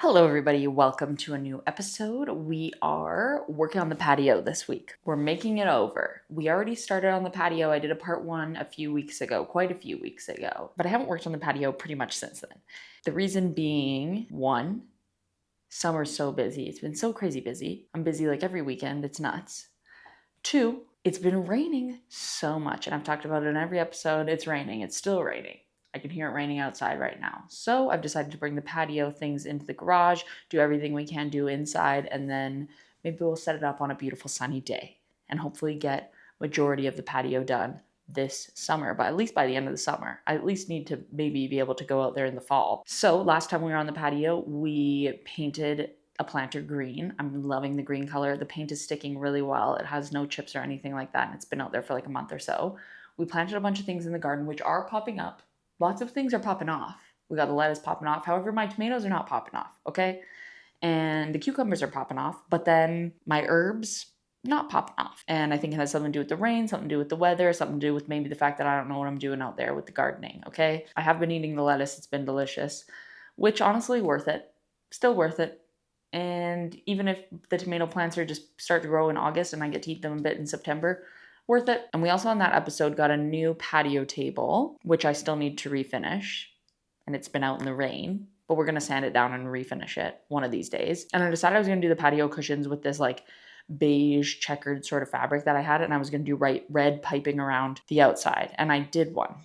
Hello everybody, welcome to a new episode. We are working on the patio this week. We're making it over. We already started on the patio. I did a part one a few weeks ago, quite a few weeks ago, but I haven't worked on the patio pretty much since then. The reason being, one, summer's so busy. It's been so crazy busy. I'm busy like every weekend. It's nuts. Two, it's been raining so much, and I've talked about it in every episode. It's raining. It's still raining. I can hear it raining outside right now. So I've decided to bring the patio things into the garage, do everything we can do inside, and then maybe we'll set it up on a beautiful sunny day and hopefully get majority of the patio done this summer, but at least by the end of the summer. I at least need to maybe be able to go out there in the fall. So last time we were on the patio, we painted a planter green. I'm loving the green color. The paint is sticking really well. It has no chips or anything like that, and it's been out there for like a month or so. We planted a bunch of things in the garden which are popping up. Lots of things are popping off. We got the lettuce popping off. However, my tomatoes are not popping off, okay? And the cucumbers are popping off, but then my herbs, not popping off. And I think it has something to do with the rain, something to do with the weather, something to do with maybe the fact that I don't know what I'm doing out there with the gardening, okay? I have been eating the lettuce. It's been delicious, which honestly worth it. Still worth it. And even if the tomato plants are just start to grow in August and I get to eat them a bit in September, worth it. And we also on that episode got a new patio table, which I still need to refinish. And it's been out in the rain, but we're going to sand it down and refinish it one of these days. And I decided I was going to do the patio cushions with this like beige checkered sort of fabric that I had. And I was going to do red piping around the outside. And I did one.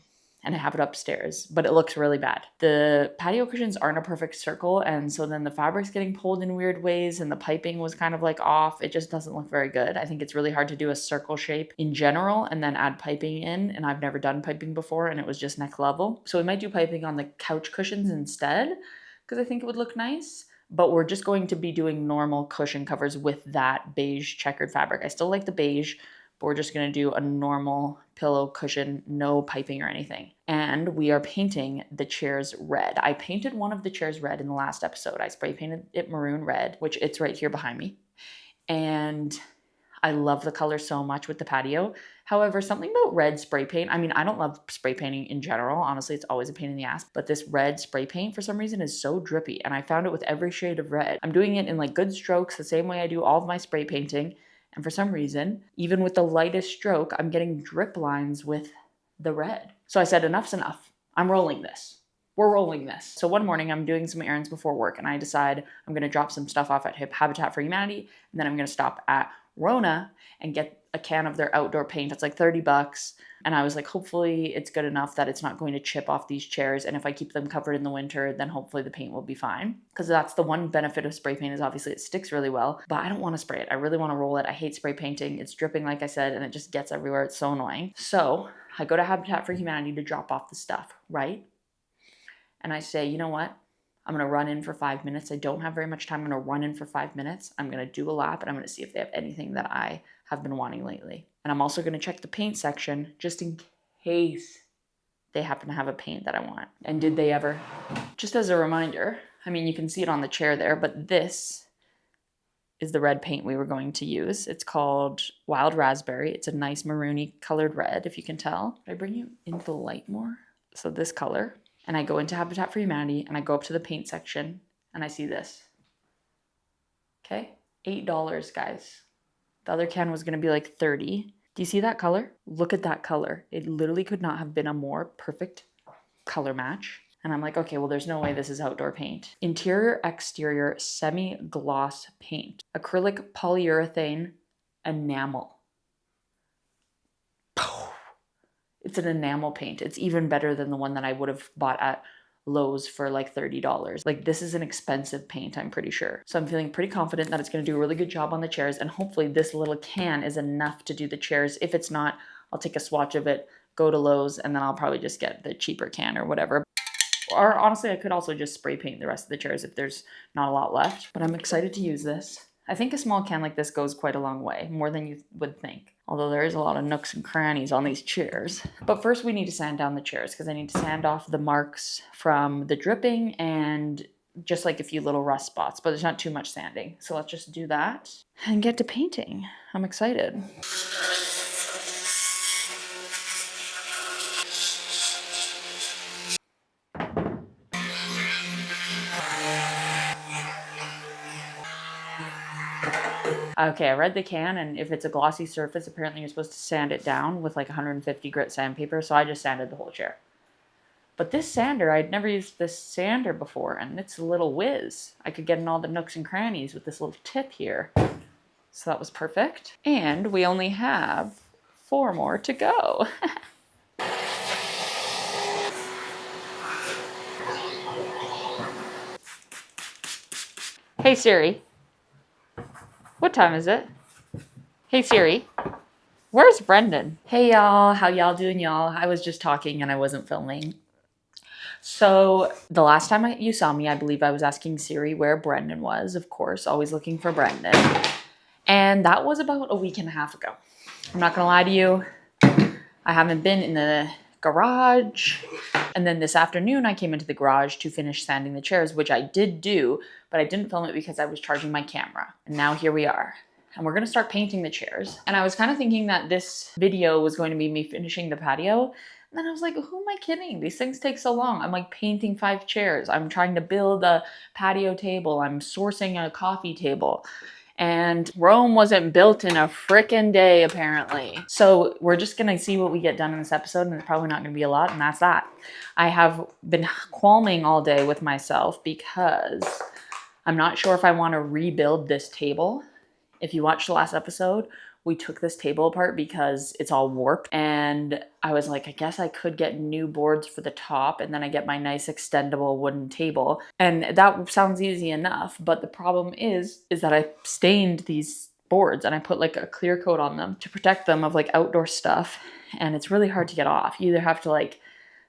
And I have it upstairs, but it looks really bad. The patio cushions aren't a perfect circle, and so then the fabric's getting pulled in weird ways, and the piping was kind of like off. It just doesn't look very good. I think it's really hard to do a circle shape in general and then add piping in, and I've never done piping before, and it was just neck level. So we might do piping on the couch cushions instead, because I think it would look nice. But we're just going to be doing normal cushion covers with that beige checkered fabric. I still like the beige, but we're just going to do a normal pillow cushion, no piping or anything. And we are painting the chairs red. I painted one of the chairs red in the last episode. I spray painted it maroon red, which it's right here behind me. And I love the color so much with the patio. However, something about red spray paint, I mean, I don't love spray painting in general. Honestly, it's always a pain in the ass. But this red spray paint, for some reason, is so drippy. And I found it with every shade of red. I'm doing it in like good strokes, the same way I do all of my spray painting. And for some reason, even with the lightest stroke, I'm getting drip lines with the red. So I said, enough's enough. I'm rolling this. We're rolling this. So one morning I'm doing some errands before work and I decide I'm going to drop some stuff off at Habitat for Humanity. And then I'm going to stop at Rona and get a can of their outdoor paint. It's like $30. And I was like, hopefully it's good enough that it's not going to chip off these chairs. And if I keep them covered in the winter, then hopefully the paint will be fine. Because that's the one benefit of spray paint is obviously it sticks really well. But I don't want to spray it. I really want to roll it. I hate spray painting. It's dripping, like I said, and it just gets everywhere. It's so annoying. So I go to Habitat for Humanity to drop off the stuff, right? And I say, you know what? I'm going to run in for 5 minutes. I don't have very much time. I'm going to run in for 5 minutes. I'm going to do a lap and I'm going to see if they have anything that I have been wanting lately. And I'm also going to check the paint section just in case they happen to have a paint that I want. And did they ever? Just as a reminder, I mean, you can see it on the chair there, but this is the red paint we were going to use. It's called Wild Raspberry. It's a nice maroony colored red, if you can tell. Did I bring you into the light more? So this color. And I go into Habitat for Humanity and I go up to the paint section and I see this. Okay? $8, guys. The other can was going to be like $30. Do you see that color? Look at that color. It literally could not have been a more perfect color match. And I'm like, okay, well, there's no way this is outdoor paint. Interior, exterior, semi-gloss paint. Acrylic polyurethane enamel. It's an enamel paint. It's even better than the one that I would have bought at Lowe's for like $30. Like this is an expensive paint, I'm pretty sure. So I'm feeling pretty confident that it's going to do a really good job on the chairs. And hopefully this little can is enough to do the chairs. If it's not, I'll take a swatch of it, go to Lowe's, and then I'll probably just get the cheaper can or whatever. Or honestly, I could also just spray paint the rest of the chairs if there's not a lot left. But I'm excited to use this. I think a small can like this goes quite a long way, more than you would think. Although there is a lot of nooks and crannies on these chairs. But first we need to sand down the chairs because I need to sand off the marks from the dripping and just like a few little rust spots, but there's not too much sanding. So let's just do that and get to painting. I'm excited. Okay, I read the can, and if it's a glossy surface, apparently you're supposed to sand it down with like 150 grit sandpaper, so I just sanded the whole chair. But this sander, I'd never used this sander before, and it's a little whiz. I could get in all the nooks and crannies with this little tip here. So that was perfect. And we only have 4 more to go. Hey Siri, what time is it? Hey Siri, where's Brendon? Hey y'all, how y'all doing y'all? I was just talking and I wasn't filming. So the last time you saw me, I believe I was asking Siri where Brendon was, of course, always looking for Brendon. And that was about a week and a half ago. I'm not gonna lie to you, I haven't been in the garage. And then this afternoon I came into the garage to finish sanding the chairs, which I did do, but I didn't film it because I was charging my camera. And now here we are. And we're gonna start painting the chairs. And I was kind of thinking that this video was going to be me finishing the patio. And then I was like, who am I kidding? These things take so long. I'm like painting 5 chairs. I'm trying to build a patio table. I'm sourcing a coffee table. And Rome wasn't built in a frickin' day, apparently. So we're just gonna see what we get done in this episode, and it's probably not gonna be a lot, and that's that. I have been qualming all day with myself because I'm not sure if I wanna rebuild this table. If you watched the last episode, we took this table apart because it's all warped, and I was like, I guess I could get new boards for the top, and then I get my nice extendable wooden table, and that sounds easy enough. But the problem is that I stained these boards and I put like a clear coat on them to protect them of like outdoor stuff, and it's really hard to get off. You either have to like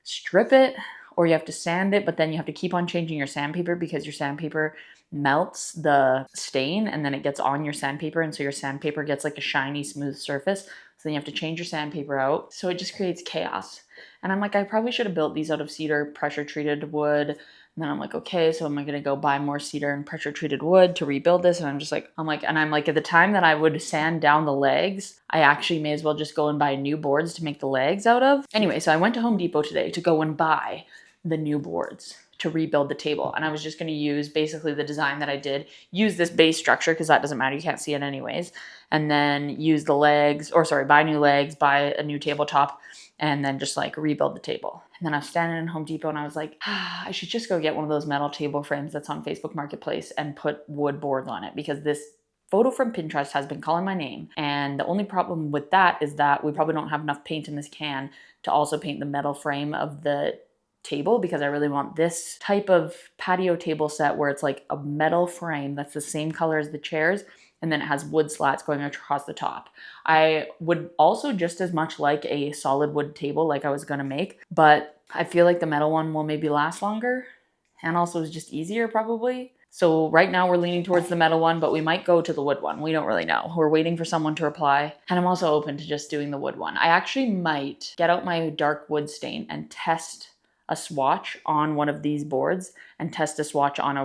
strip it or you have to sand it, but then you have to keep on changing your sandpaper because your sandpaper melts the stain and then it gets on your sandpaper, and so your sandpaper gets like a shiny smooth surface. So then you have to change your sandpaper out. So it just creates chaos. And I'm like, I probably should have built these out of cedar pressure treated wood. And then I'm like, okay, so am I gonna go buy more cedar and pressure treated wood to rebuild this? And I'm like, at the time that I would sand down the legs, I actually may as well just go and buy new boards to make the legs out of. Anyway, so I went to Home Depot today to go and buy the new boards to rebuild the table. And I was just going to use basically the design that I did, use this base structure because that doesn't matter, you can't see it anyways, and then use the legs, or sorry, buy new legs, buy a new tabletop, and then just like rebuild the table. And then I was standing in Home Depot and I was like, I should just go get one of those metal table frames that's on Facebook Marketplace and put wood boards on it, because this photo from Pinterest has been calling my name. And the only problem with that is that we probably don't have enough paint in this can to also paint the metal frame of the table, because I really want this type of patio table set where it's like a metal frame that's the same color as the chairs, and then it has wood slats going across the top. I would also just as much like a solid wood table like I was gonna make, but I feel like the metal one will maybe last longer and also is just easier probably. So right now we're leaning towards the metal one, but we might go to the wood one. We don't really know. We're waiting for someone to reply, and I'm also open to just doing the wood one. I actually might get out my dark wood stain and test a swatch on one of these boards and test a swatch on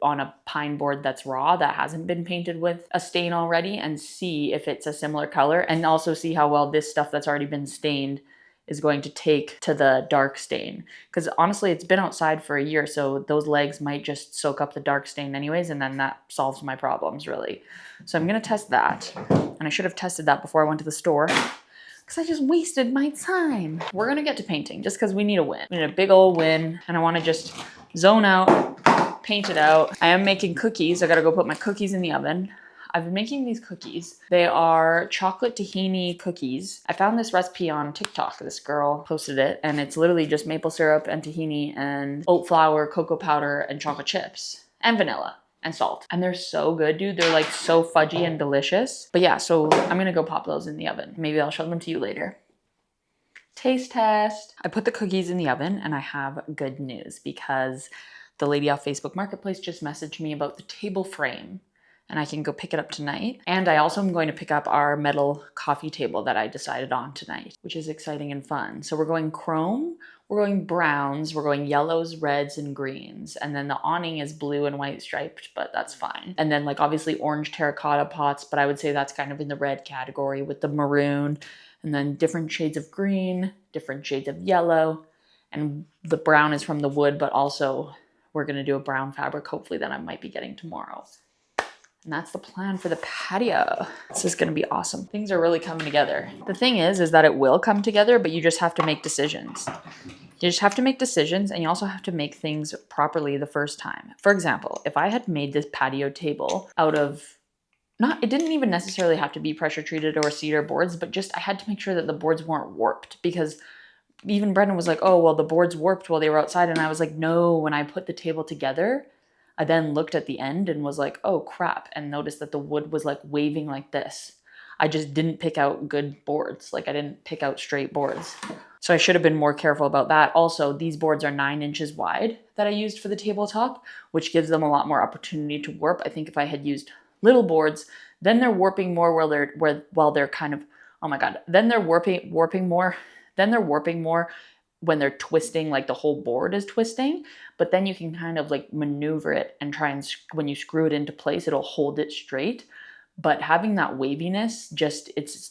a pine board that's raw that hasn't been painted with a stain already, and see if it's a similar color, and also see how well this stuff that's already been stained is going to take to the dark stain. Because honestly, it's been outside for a year, so those legs might just soak up the dark stain anyways, and then that solves my problems really. So I'm gonna test that, and I should have tested that before I went to the store, because I just wasted my time. We're gonna get to painting just because we need a win. We need a big old win, and I wanna just zone out, paint it out. I am making cookies. I gotta go put my cookies in the oven. I've been making these cookies. They are chocolate tahini cookies. I found this recipe on TikTok. This girl posted it, and it's literally just maple syrup and tahini and oat flour, cocoa powder, and chocolate chips, and vanilla and salt. And they're so good, dude. They're like so fudgy and delicious. But yeah, so I'm gonna go pop those in the oven. Maybe I'll show them to you later. Taste test. I put the cookies in the oven, and I have good news because the lady off Facebook Marketplace just messaged me about the table frame, and I can go pick it up tonight. And I also am going to pick up our metal coffee table that I decided on tonight, which is exciting and fun. So we're going chrome, we're going browns, we're going yellows, reds, and greens. And then the awning is blue and white striped, but that's fine. And then like obviously orange terracotta pots, but I would say that's kind of in the red category with the maroon, and then different shades of green, different shades of yellow. And the brown is from the wood, but also we're gonna do a brown fabric, hopefully, that I might be getting tomorrow. And that's the plan for the patio. This is gonna be awesome. Things are really coming together. The thing is that it will come together, but you just have to make decisions. You just have to make decisions, and you also have to make things properly the first time. For example, if I had made this patio table out of, it didn't even necessarily have to be pressure treated or cedar boards, but just I had to make sure that the boards weren't warped, because even Brendon was like, oh, well, the boards warped while they were outside. And I was like, no, when I put the table together, I then looked at the end and was like, oh crap, and noticed that the wood was like waving like this. I just didn't pick out good boards. Like I didn't pick out straight boards. So I should have been more careful about that. Also, these boards are 9 inches wide that I used for the tabletop, which gives them a lot more opportunity to warp. I think if I had used little boards, then they're warping more while they're kind of, oh my God, then they're warping more. Then they're warping more when they're twisting, like the whole board is twisting, but then you can kind of like maneuver it and try and, when you screw it into place, it'll hold it straight. But having that waviness,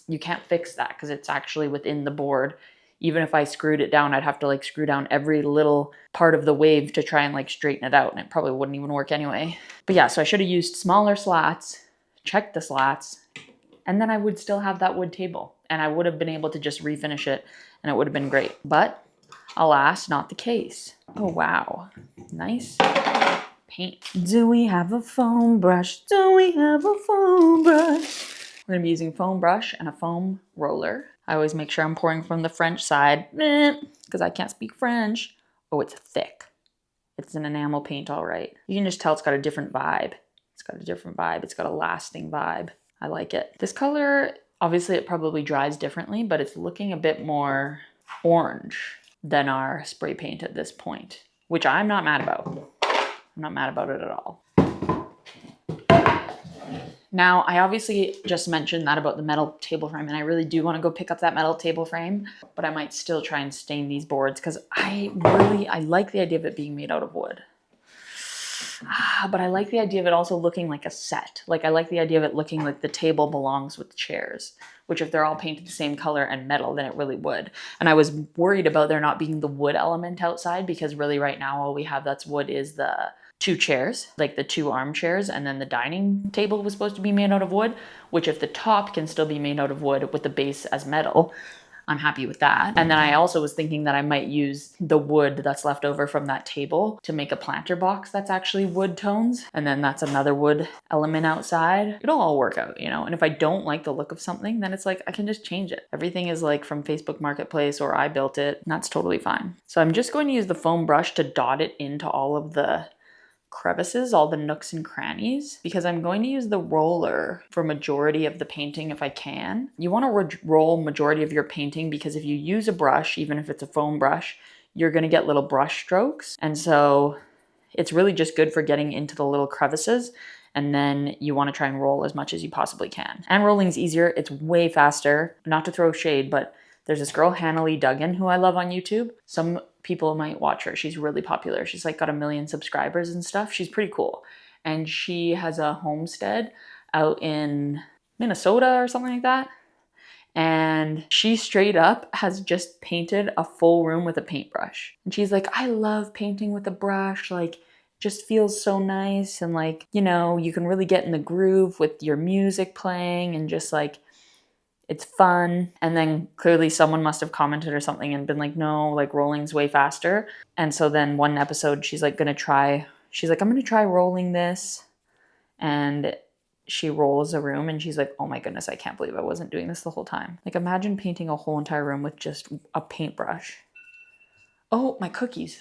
you can't fix that because it's actually within the board. Even if I screwed it down, I'd have to like screw down every little part of the wave to try and like straighten it out, and it probably wouldn't even work anyway. But yeah, so I should have used smaller slats, checked the slats, and then I would still have that wood table, and I would have been able to just refinish it, and it would have been great. But alas, not the case. Oh wow, nice paint. Do we have a foam brush? Do we have a foam brush? We're gonna be using foam brush and a foam roller. I always make sure I'm pouring from the French side because I can't speak French. Oh, it's thick. It's an enamel paint, all right. You can just tell it's got a different vibe. It's got a different vibe. It's got a lasting vibe. I like it. This color, obviously it probably dries differently, but it's looking a bit more orange than our spray paint at this point, which I'm not mad about. I'm not mad about it at all. Now, I obviously just mentioned that about the metal table frame, and I really do want to go pick up that metal table frame, but I might still try and stain these boards because I like the idea of it being made out of wood. But I like the idea of it also looking like a set. Like I like the idea of it looking like the table belongs with the chairs, which if they're all painted the same color and metal, then it really would. And I was worried about there not being the wood element outside, because really right now all we have that's wood is the 2 chairs, like the 2 armchairs, and then the dining table was supposed to be made out of wood, which if the top can still be made out of wood with the base as metal, I'm happy with that. And then I also was thinking that I might use the wood that's left over from that table to make a planter box that's actually wood tones. And then that's another wood element outside. It'll all work out, you know? And if I don't like the look of something, then it's like, I can just change it. Everything is like from Facebook Marketplace or I built it, and that's totally fine. So I'm just going to use the foam brush to dot it into all of the crevices, all the nooks and crannies, because I'm going to use the roller for majority of the painting if I can. You want to roll majority of your painting, because if you use a brush, even if it's a foam brush, you're going to get little brush strokes. And so it's really just good for getting into the little crevices. And then you want to try and roll as much as you possibly can. And rolling's easier. It's way faster. Not to throw shade, but there's this girl, Hannah Lee Duggan, who I love on YouTube. Some people might watch her. She's really popular. She's like got 1 million subscribers and stuff. She's pretty cool. And she has a homestead out in Minnesota or something like that. And she straight up has just painted a full room with a paintbrush. And she's like, I love painting with a brush. Like, just feels so nice. And like, you know, you can really get in the groove with your music playing, and just like, it's fun. And then clearly someone must have commented or something and been like, no, like rolling's way faster. And so then one episode she's like, I'm gonna try rolling this. And she rolls a room and she's like, oh my goodness, I can't believe I wasn't doing this the whole time. Like imagine painting a whole entire room with just a paintbrush. Oh, my cookies.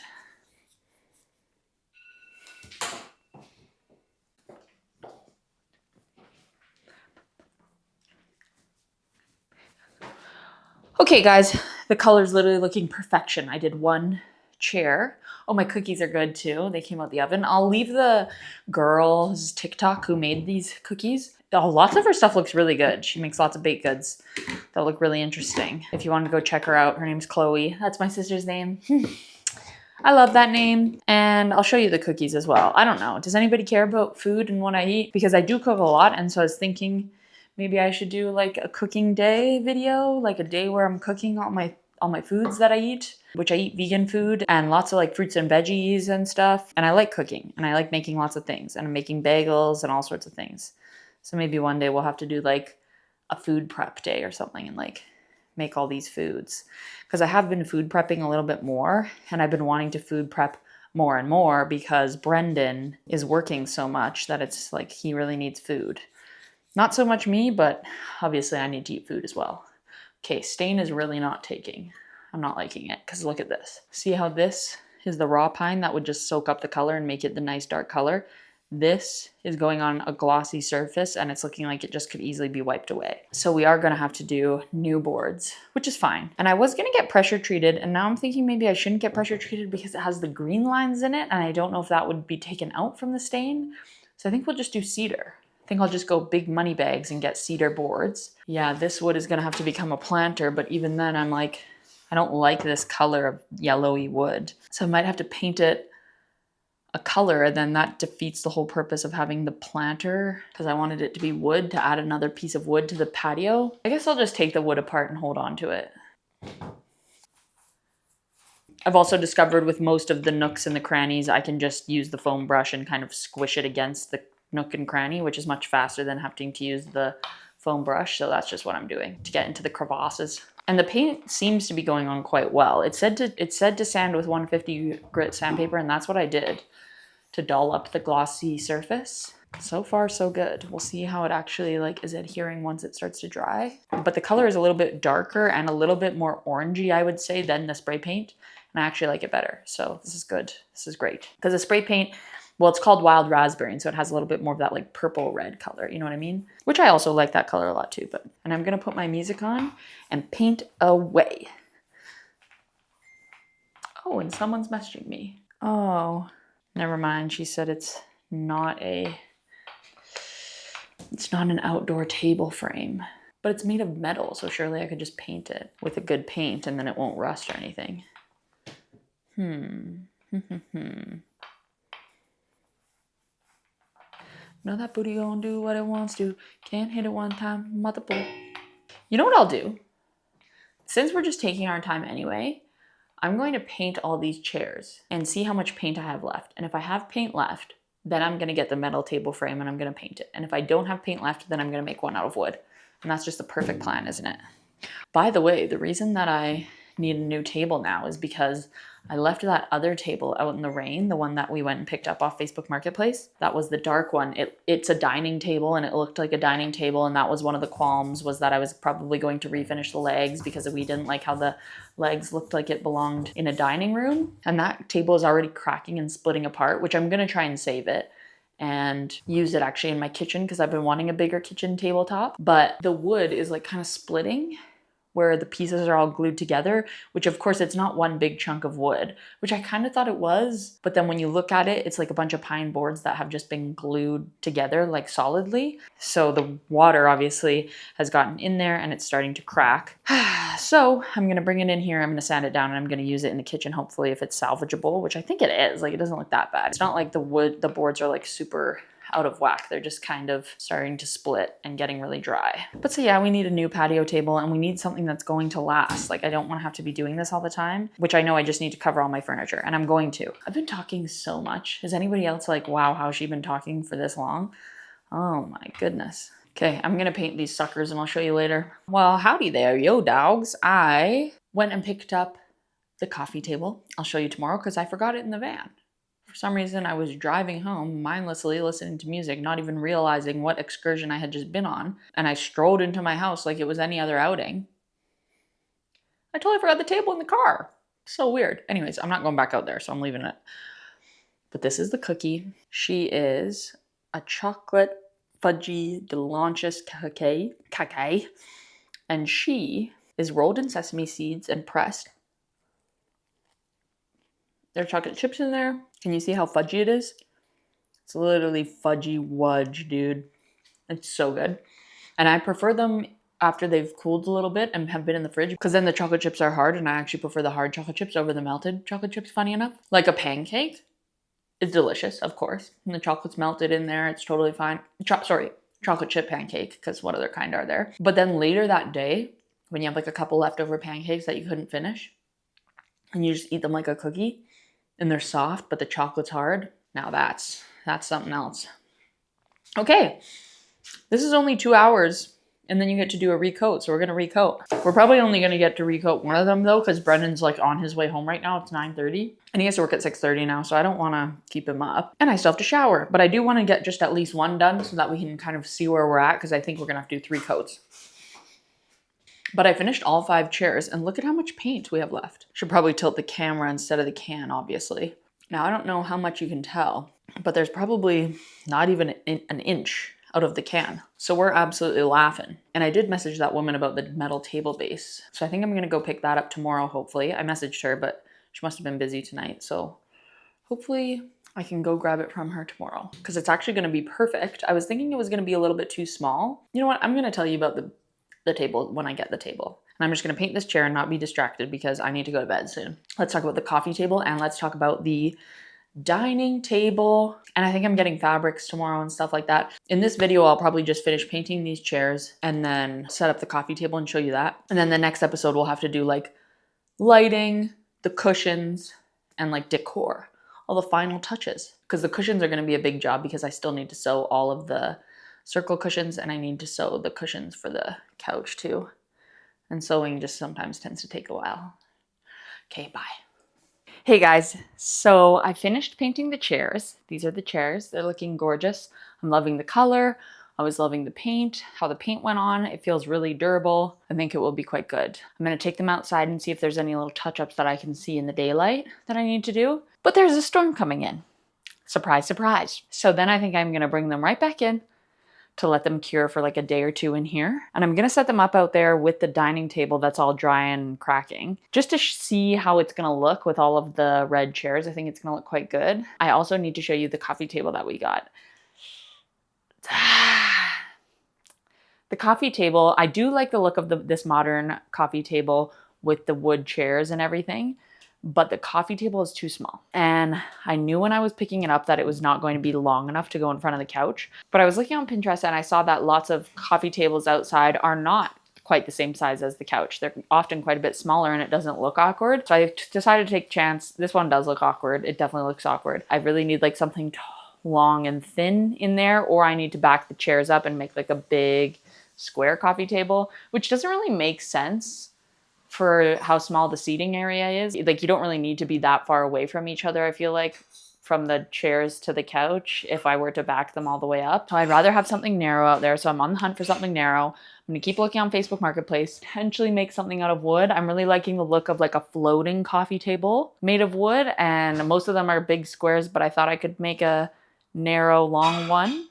Okay, guys, the color's literally looking perfection. I did 1 chair. Oh, my cookies are good too. They came out the oven. I'll leave the girl's TikTok who made these cookies. Oh, lots of her stuff looks really good. She makes lots of baked goods that look really interesting. If you want to go check her out, her name's Chloe. That's my sister's name. I love that name. And I'll show you the cookies as well. I don't know. Does anybody care about food and what I eat? Because I do cook a lot, and so I was thinking maybe I should do like a cooking day video, like a day where I'm cooking all my foods that I eat, which I eat vegan food and lots of like fruits and veggies and stuff. And I like cooking and I like making lots of things, and I'm making bagels and all sorts of things. So maybe one day we'll have to do like a food prep day or something and like make all these foods, because I have been food prepping a little bit more, and I've been wanting to food prep more and more because Brendon is working so much that it's like he really needs food. Not so much me, but obviously I need to eat food as well. Okay, stain is really not taking. I'm not liking it because look at this. See how this is the raw pine that would just soak up the color and make it the nice dark color? This is going on a glossy surface and it's looking like it just could easily be wiped away. So we are gonna have to do new boards, which is fine. And I was gonna get pressure treated, and now I'm thinking maybe I shouldn't get pressure treated because it has the green lines in it and I don't know if that would be taken out from the stain. So I think we'll just do cedar. I think I'll just go big money bags and get cedar boards. Yeah, this wood is gonna have to become a planter, but even then I'm like, I don't like this color of yellowy wood. So I might have to paint it a color, and then that defeats the whole purpose of having the planter, because I wanted it to be wood to add another piece of wood to the patio. I guess I'll just take the wood apart and hold on to it. I've also discovered with most of the nooks and the crannies, I can just use the foam brush and kind of squish it against the nook and cranny, which is much faster than having to use the foam brush. So that's just what I'm doing to get into the crevasses. And the paint seems to be going on quite well. It said to sand with 150 grit sandpaper, and that's what I did to doll up the glossy surface. So far, so good. We'll see how it actually like is adhering once it starts to dry. But the color is a little bit darker and a little bit more orangey, I would say, than the spray paint. And I actually like it better. So this is good. This is great. Because the spray paint, well, it's called Wild Raspberry, and so it has a little bit more of that like purple red color, you know what I mean? Which I also like that color a lot too. And I'm gonna put my music on and paint away. Oh, and someone's messaging me. Oh, never mind. She said it's not an outdoor table frame, but it's made of metal, so surely I could just paint it with a good paint and then it won't rust or anything. Know that booty gonna do what it wants to. Can't hit it one time, multiple. You know what I'll do? Since we're just taking our time anyway, I'm going to paint all these chairs and see how much paint I have left. And if I have paint left, then I'm gonna get the metal table frame and I'm gonna paint it. And if I don't have paint left, then I'm gonna make one out of wood. And that's just the perfect plan, isn't it? By the way, the reason that I need a new table now is because I left that other table out in the rain, the one that we went and picked up off Facebook Marketplace. That was the dark one. It's a dining table and it looked like a dining table, and that was one of the qualms, was that I was probably going to refinish the legs because we didn't like how the legs looked like it belonged in a dining room. And that table is already cracking and splitting apart, which I'm gonna try and save it and use it actually in my kitchen because I've been wanting a bigger kitchen tabletop. But the wood is like kind of splitting where the pieces are all glued together, which of course it's not one big chunk of wood, which I kind of thought it was. But then when you look at it, it's like a bunch of pine boards that have just been glued together like solidly. So the water obviously has gotten in there and it's starting to crack. So I'm gonna bring it in here, I'm gonna sand it down, and I'm gonna use it in the kitchen, hopefully, if it's salvageable, which I think it is. Like, it doesn't look that bad. It's not like the boards are like super out of whack. They're just kind of starting to split and getting really dry. But so yeah, we need a new patio table and we need something that's going to last. Like, I don't want to have to be doing this all the time, which I know I just need to cover all my furniture, and I'm going to. I've been talking so much. Is anybody else like, wow, how's she been talking for this long? Oh my goodness. Okay, I'm gonna paint these suckers and I'll show you later. Well, howdy there, yo dogs. I went and picked up the coffee table. I'll show you tomorrow because I forgot it in the van. For some reason, I was driving home mindlessly listening to music, not even realizing what excursion I had just been on, and I strolled into my house like it was any other outing. I totally forgot the table in the car. So weird. Anyways, I'm not going back out there, so I'm leaving it. But this is the cookie. She is a chocolate fudgy delicious cake, and she is rolled in sesame seeds and pressed. There are chocolate chips in there. Can you see how fudgy it is? It's literally fudgy wudge, dude. It's so good. And I prefer them after they've cooled a little bit and have been in the fridge, because then the chocolate chips are hard, and I actually prefer the hard chocolate chips over the melted chocolate chips, funny enough. Like a pancake. It's delicious, of course. And the chocolate's melted in there. It's totally fine. Chocolate chip pancake, because what other kind are there? But then later that day, when you have like a couple leftover pancakes that you couldn't finish and you just eat them like a cookie and they're soft, but the chocolate's hard. Now that's something else. Okay, this is only 2 hours and then you get to do a recoat. So we're going to recoat. We're probably only going to get to recoat one of them though, because Brendon's like on his way home right now. It's 9:30 and he has to work at 6:30 now. So I don't want to keep him up, and I still have to shower, but I do want to get just at least one done so that we can kind of see where we're at. Cause I think we're going to have to do 3 coats. But I finished all 5 chairs and look at how much paint we have left. Should probably tilt the camera instead of the can, obviously. Now I don't know how much you can tell, but there's probably not even an inch out of the can. So we're absolutely laughing. And I did message that woman about the metal table base. So I think I'm gonna go pick that up tomorrow, hopefully. I messaged her, but she must have been busy tonight. So hopefully I can go grab it from her tomorrow because it's actually gonna be perfect. I was thinking it was gonna be a little bit too small. You know what? I'm gonna tell you about the table when I get the table. And I'm just gonna paint this chair and not be distracted because I need to go to bed soon. Let's talk about the coffee table and let's talk about the dining table. And I think I'm getting fabrics tomorrow and stuff like that. In this video, I'll probably just finish painting these chairs and then set up the coffee table and show you that. And then the next episode, we'll have to do like lighting, the cushions, and like decor, all the final touches. Because the cushions are gonna be a big job because I still need to sew all of the circle cushions and I need to sew the cushions for the couch too. And sewing just sometimes tends to take a while. Okay, bye. Hey guys, so I finished painting the chairs. These are the chairs. They're looking gorgeous. I'm loving the color. I was loving the paint, how the paint went on. It feels really durable. I think it will be quite good. I'm gonna take them outside and see if there's any little touch-ups that I can see in the daylight that I need to do. But there's a storm coming in. Surprise, surprise. So then I think I'm gonna bring them right back in to let them cure for like a day or 2 in here. And I'm gonna set them up out there with the dining table that's all dry and cracking, just to see how it's gonna look with all of the red chairs. I think it's gonna look quite good. I also need to show you the coffee table that we got. The coffee table, I do like the look of this modern coffee table with the wood chairs and everything, but the coffee table is too small. And I knew when I was picking it up that it was not going to be long enough to go in front of the couch. But I was looking on Pinterest and I saw that lots of coffee tables outside are not quite the same size as the couch. They're often quite a bit smaller and it doesn't look awkward. So I decided to take a chance. This one does look awkward. It definitely looks awkward. I really need like something long and thin in there, or I need to back the chairs up and make like a big square coffee table, which doesn't really make sense for how small the seating area is. Like you don't really need to be that far away from each other, I feel like, from the chairs to the couch if I were to back them all the way up. So I'd rather have something narrow out there. So I'm on the hunt for something narrow. I'm gonna keep looking on Facebook Marketplace, potentially make something out of wood. I'm really liking the look of like a floating coffee table made of wood, and most of them are big squares, but I thought I could make a narrow, long one.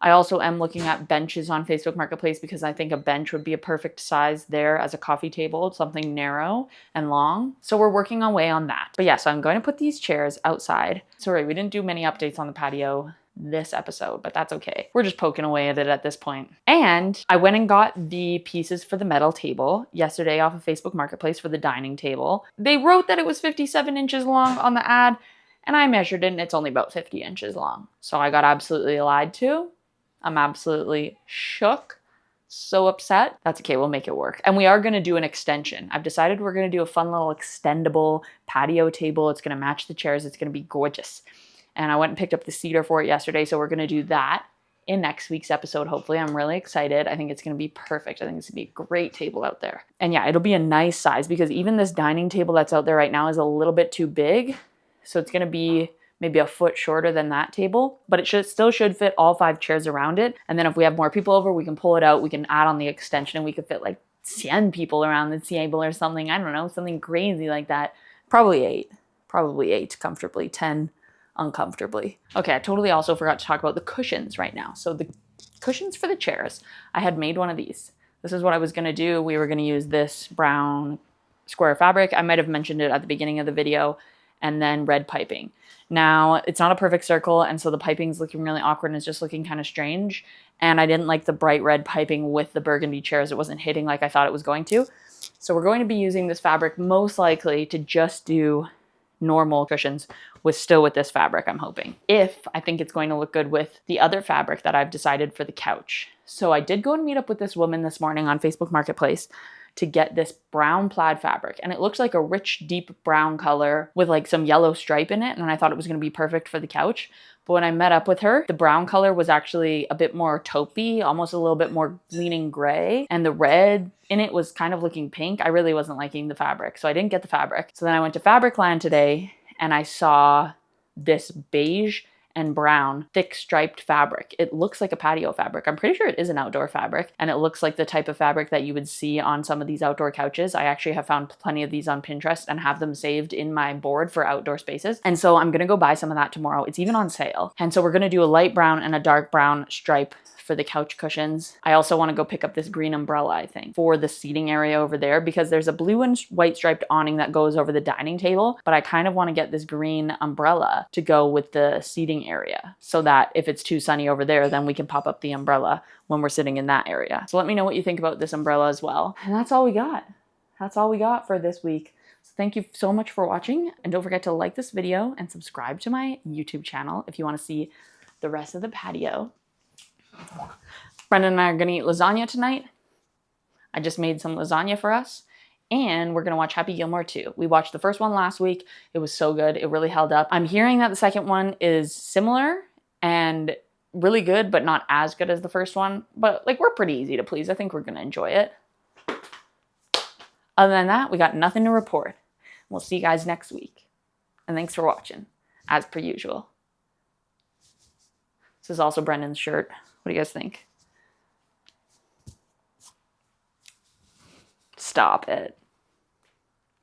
I also am looking at benches on Facebook Marketplace because I think a bench would be a perfect size there as a coffee table, something narrow and long. So we're working our way on that. But yeah, so I'm going to put these chairs outside. Sorry, we didn't do many updates on the patio this episode, but that's okay. We're just poking away at it at this point. And I went and got the pieces for the metal table yesterday off of Facebook Marketplace for the dining table. They wrote that it was 57 inches long on the ad, and I measured it and it's only about 50 inches long. So I got absolutely lied to. I'm absolutely shook, so upset. That's okay, we'll make it work. And we are gonna do an extension. I've decided we're gonna do a fun little extendable patio table. It's gonna match the chairs, it's gonna be gorgeous. And I went and picked up the cedar for it yesterday, so we're gonna do that in next week's episode, hopefully. I'm really excited. I think it's gonna be perfect. I think it's gonna be a great table out there. And yeah, it'll be a nice size because even this dining table that's out there right now is a little bit too big. So it's gonna be maybe a foot shorter than that table, but it still should fit all 5 chairs around it. And then if we have more people over, we can pull it out, we can add on the extension, and we could fit like 10 people around the table or something. I don't know, something crazy like that. Probably 8 comfortably, 10 uncomfortably. Okay, I totally also forgot to talk about the cushions right now. So the cushions for the chairs, I had made one of these. This is what I was gonna do. We were gonna use this brown square fabric. I might have mentioned it at the beginning of the video, and then red piping. Now, it's not a perfect circle, and so the piping's looking really awkward and it's just looking kind of strange. And I didn't like the bright red piping with the burgundy chairs. It wasn't hitting like I thought it was going to. So we're going to be using this fabric most likely to just do normal cushions still with this fabric, I'm hoping. If I think it's going to look good with the other fabric that I've decided for the couch. So I did go and meet up with this woman this morning on Facebook Marketplace. to get this brown plaid fabric. And it looks like a rich, deep brown color with like some yellow stripe in it. And I thought it was going to be perfect for the couch. But when I met up with her, the brown color was actually a bit more taupey, almost a little bit more leaning gray. And the red in it was kind of looking pink. I really wasn't liking the fabric, so I didn't get the fabric. So then I went to Fabricland today and I saw this beige and brown thick striped fabric. It looks like a patio fabric. I'm pretty sure it is an outdoor fabric, and it looks like the type of fabric that you would see on some of these outdoor couches. I actually have found plenty of these on Pinterest and have them saved in my board for outdoor spaces. And so I'm gonna go buy some of that tomorrow. It's even on sale. And so we're gonna do a light brown and a dark brown stripe for the couch cushions. I also want to go pick up this green umbrella, I think, for the seating area over there, because there's a blue and white striped awning that goes over the dining table, but I kind of want to get this green umbrella to go with the seating area so that if it's too sunny over there, then we can pop up the umbrella when we're sitting in that area. So let me know what you think about this umbrella as well. And that's all we got. That's all we got for this week. So thank you so much for watching, and don't forget to like this video and subscribe to my YouTube channel if you want to see the rest of the patio. Brendon and I are going to eat lasagna tonight. I just made some lasagna for us. And we're going to watch Happy Gilmore 2. We watched the first one last week. It was so good. It really held up. I'm hearing that the second one is similar and really good, but not as good as the first one. But like, we're pretty easy to please. I think we're going to enjoy it. Other than that, we got nothing to report. We'll see you guys next week. And thanks for watching, as per usual. This is also Brendon's shirt. What do you guys think? Stop it.